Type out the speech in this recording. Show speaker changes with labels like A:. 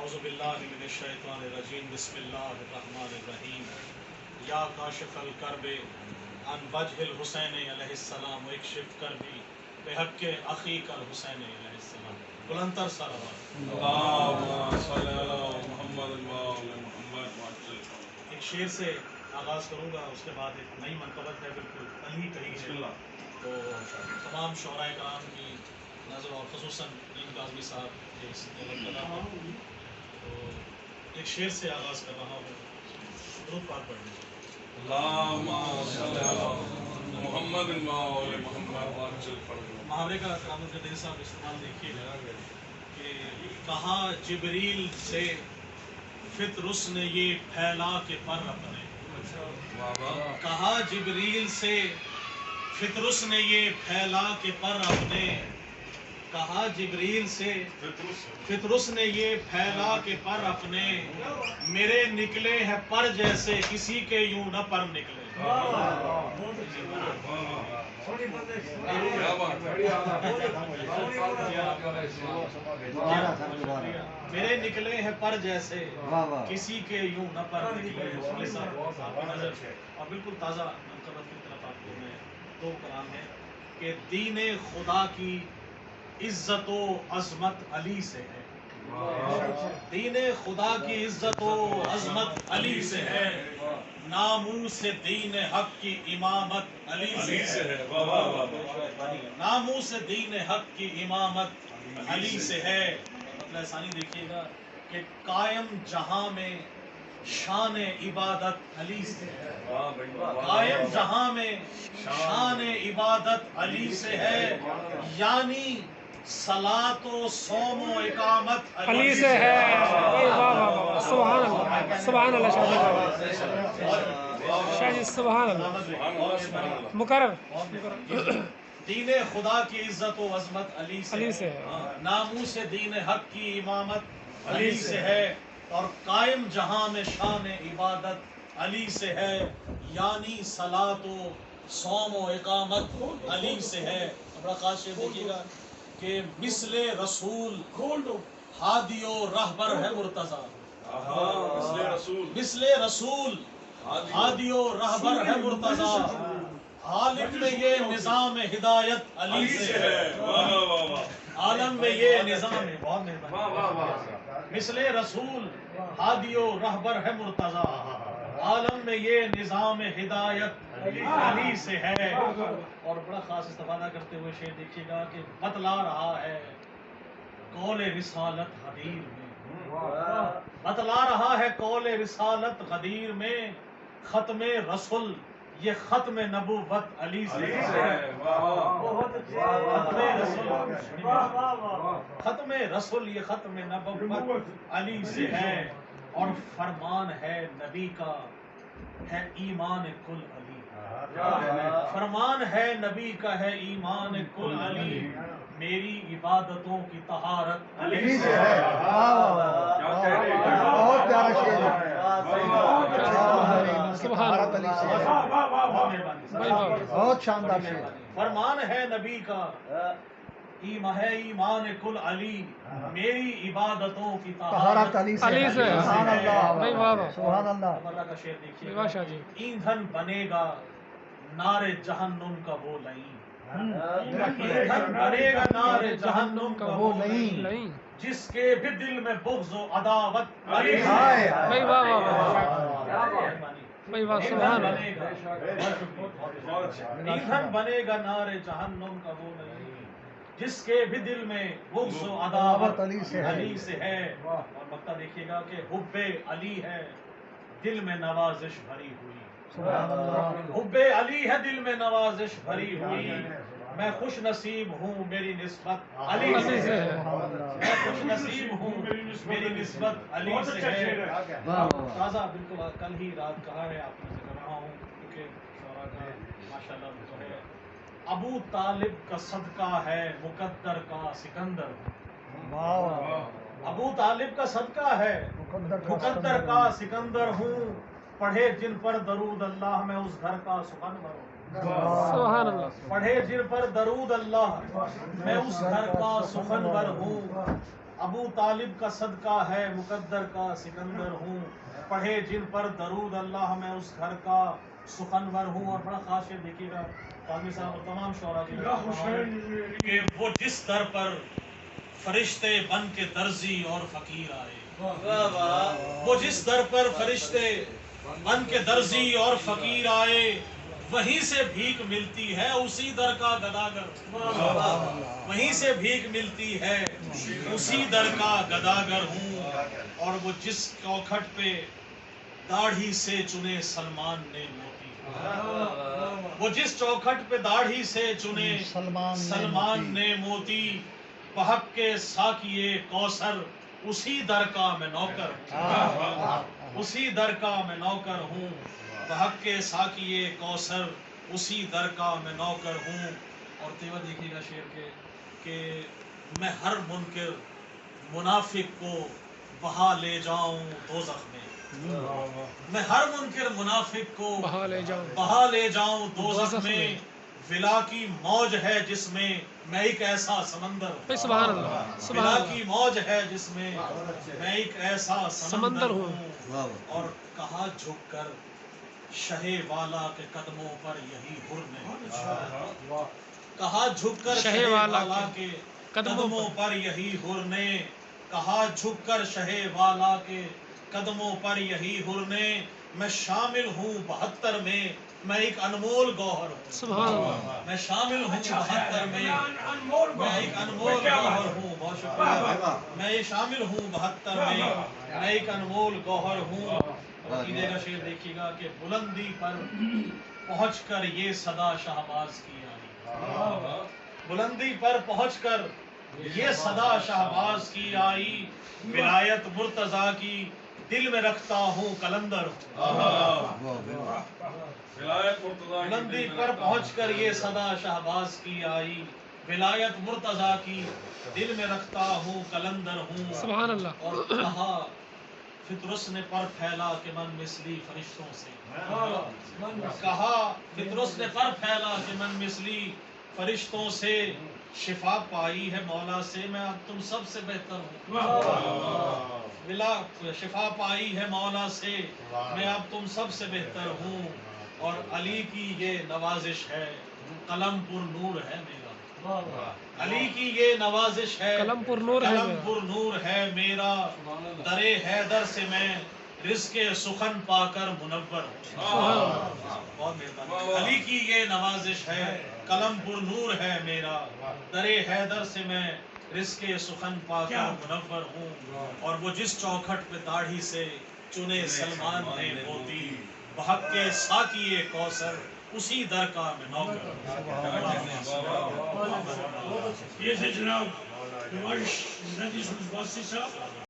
A: اعوذ باللہ من الشیطان الرجیم بسم اللہ الرحمن الرحیم یا کاشف الکرب عن وجہ الحسین علیہ السلام واکشف کربی بحق اخیک الحسین علیہ السلام. بلندتر صلوات.
B: اللہم صلی علی محمد محمد.
A: ایک شعر سے آغاز کروں گا، اس کے بعد ایک نئی منقبت ہے بالکل کل ہی کہی ہے، تو تمام شعراء کرام کی نظر اور خصوصاً نعیم کاظمی صاحب کے اس تو ایک شعر سے آغاز کر رہا ہوں. درود پاک پڑھ لیجیے.
B: اللہم صلی علی محمد محمد.
A: محاورے کا کرام القدیر صاحب استعمال دیکھیے کہ کہا جبریل سے فطرس نے یہ پھیلا کے پر اپنے. کہا جبریل سے فطرس نے یہ پھیلا کے پر اپنے. کہا جبریل سے فطرس نے یہ پھیلا کے پر اپنے. میرے نکلے ہیں پر جیسے کسی کے یوں نہ پر نکلے. میرے نکلے ہیں پر جیسے کسی کے یوں نہ پر نکلے. اور بالکل تازہ منقبت کی طرف آپ کو میں دو کلام ہے کہ دین خدا کی عزت و عظمت علی سے ہے. دین خدا کی عزت و عظمت علی سے ہے. ناموس دین حق کی امامت علی سے ہے. ناموس دین حق کی امامت علی سے ہے. مطلب ثانی دیکھیے گا کہ قائم جہاں میں شان عبادت علی سے ہے. قائم جہاں میں شان عبادت علی سے ہے. یعنی صلاۃ و صوم و اقامت
C: علی سے ہے. سبحان اللہ سبحان اللہ شاہ جی سبحان اللہ مکرر.
A: دین خدا کی عزت و عظمت علی سے ہے. ناموس دین حق کی امامت علی سے ہے. اور قائم جہاں میں شان عبادت علی سے ہے. یعنی صلاۃ و صوم و اقامت علی سے ہے. بڑا خاص شعر دیکھیے گا کہ مثل رسول ہادی و رہبر ہے مرتضیٰ. مثل رسول ہادی و رہبر ہے مرتضیٰ. عالم میں یہ نظام ہدایت علی سے ہے. عالم میں یہ نظام مثل رسول ہادی و رہبر ہے مرتضیٰ. عالم میں یہ نظام ہدایت علی سے ہے. اور بڑا خاص استفادہ کرتے ہوئے شعر دیکھیے گا کہ بتلا رہا ہے قول رسالت غدیر میں. بتلا رہا ہے قول رسالت غدیر میں. ختم رسول یہ ختم نبوت علی سے ہے. ختم رسول یہ ختم نبوت علی سے ہے. اور فرمان ہے نبی کا ہے ایمان کل علی. فرمان ہے نبی کا ہے ایمان کل علی. میری عبادتوں کی طہارت علی سے ہے.
D: بہت پیارا شعر ہے. بہت شاندار شعر.
A: فرمان ہے نبی کا ہے ایمان کل علی. میری عبادتوں کی
D: طہارت علی سے ہے. سبحان اللہ سبحان اللہ.
A: مرہ کا شعر دیکھیے
C: واہ شاہ جی.
A: ایندھن بنے گا نار جہنم کا وہ لئیم. ایندھن بنے گا نار جہنم کا وہ لئیم.
C: نہیں
A: جس کے بھی دل میں بغض و عداوت علی سے
D: ہائے
A: ہے.
C: بھائی واہ واہ بھائی واہ سبحان اللہ.
A: ایندھن بنے گا نار جہنم کا وہ لئیم. جس کے بھی دل میں بغض و عداوت علی سے ہے. اور مقطع دیکھیے گا کہ حب علی ہے دل میں نوازش بھری ہوئی. حب علی ہے دل میں نوازش بھری ہوئی. میں خوش نصیب ہوں میری نسبت علی سے ہے. میں خوش نصیب ہوں میری نسبت علی سے ہے. تازہ بالکل کل ہی رات کہا ہے آپ نے کر رہا ہوں کیونکہ شعراء کا ماشاءاللہ جو ہے. ابو طالب کا صدقہ ہے مقدر کا سکندر. ابو طالب کا صدقہ ہے مقدر کا سکندر ہوں. پڑھے جن پر درود اللہ میں اس گھر کا سخنور ہوں.
C: سبحان اللہ.
A: پڑھے جن پر درود اللہ میں اس گھر کا سخنور ہوں. ابو طالب کا صدقہ ہے مقدر کا سکندر ہوں پڑھے جن پر درود اللہ میں اس گھر کا سخنور ہوں. اور بڑا خاص شعر دیکھیے گا قاضی صاحب اور تمام شعراء کی کہ وہ جس در پر فرشتے بن کے درزی اور فقیر آئے. وہ جس در پر فرشتے بن کے درزی اور فقیر آئے وہیں سے بھیک ملتی ہے اسی در کا گداگر. وہیں سے بھیک ملتی ہے اسی در کا گداگر ہوں. اور وہ جس چوکھٹ پہ داڑھی سے چنے سلمان نے موتی. وہ جس چوکھٹ پہ داڑھی سے چنے سلمان نے موتی بحق کے ساقیے کوثر اسی در کا میں نوکر. اسی در کا میں نوکر ہوں بحق کے ساقیے کوثر اسی در کا میں نوکر ہوں. اور تیور دیکھیے گا شعر کے کہ میں ہر منکر منافق کو بہا لے جاؤں دوزخ میں. میں ہر منکر منافق کو
C: بہا لے جاؤں
A: دوزخ میں. ولا کی موج ہے جس میں میں ایک ایسا سمندر ہوں.
C: سبحان اللہ
A: ولا کی موج ہے جس میں میں ایک ایسا سمندر ہوں. اور کہا جھک کر شہ والا کے قدموں پر یہی حر نے. کہا جھک کر شہ والا کے قدموں پر یہی حر نے. کہا جھک کر شہ والا کے قدموں پر یہی حر نے. میں شامل ہوں 72 میں میں ایک انمول گوہر ہوں.
C: سبحان اللہ.
A: میں شامل ہوں 72 میں میں ایک انمول گوہر ہوں. بہت شکریہ. میں شامل ہوں 72 میں میں ایک انمول گوہر ہوں. عقیدے کا شعر دیکھیے گا کہ بلندی پر پہنچ کر یہ صدا شہباز کی آئی. بلندی پر پہنچ کر یہ صدا شہباز کی آئی. ولایت مرتضیٰ کی دل میں رکھتا ہوں کلندر. بلندی پر پہنچ کر یہ صدا شہباز کی آئی. ولایت مرتضیٰ کی دل میں رکھتا ہوں کلندر ہوں.
C: سبحان اللہ.
A: اور کہا فطرس نے پر پھیلا کہ من مثلی فرشتوں سے. کہا فطرس نے پر پھیلا کہ من مثلی فرشتوں سے. شفا پائی ہے مولا سے میں اب تم سب سے بہتر ہوں. شفا پائی ہے مولا سے میں اب تم سب سے بہتر ہوں. اور علی کی یہ نوازش ہے قلم پر نور ہے میرا. علی کی یہ نوازش ہے
C: قلم پر نور
A: ہے میرا. درے حیدر سے میں رزق سخن پا کر منور ہوں. بہت مہربانی. علی کی یہ نوازش ہے قلم پر نور ہے میرا. درے حیدر سے میں رزق سخن پا کر منور ہوں. اور وہ جس چوکھٹ پہ داڑھی سے چنے سلمان نے موتی بحق کے ساقیے کوثر اسی در کا میں نوکر.
E: یہ سے جناب نواز ندی صاحب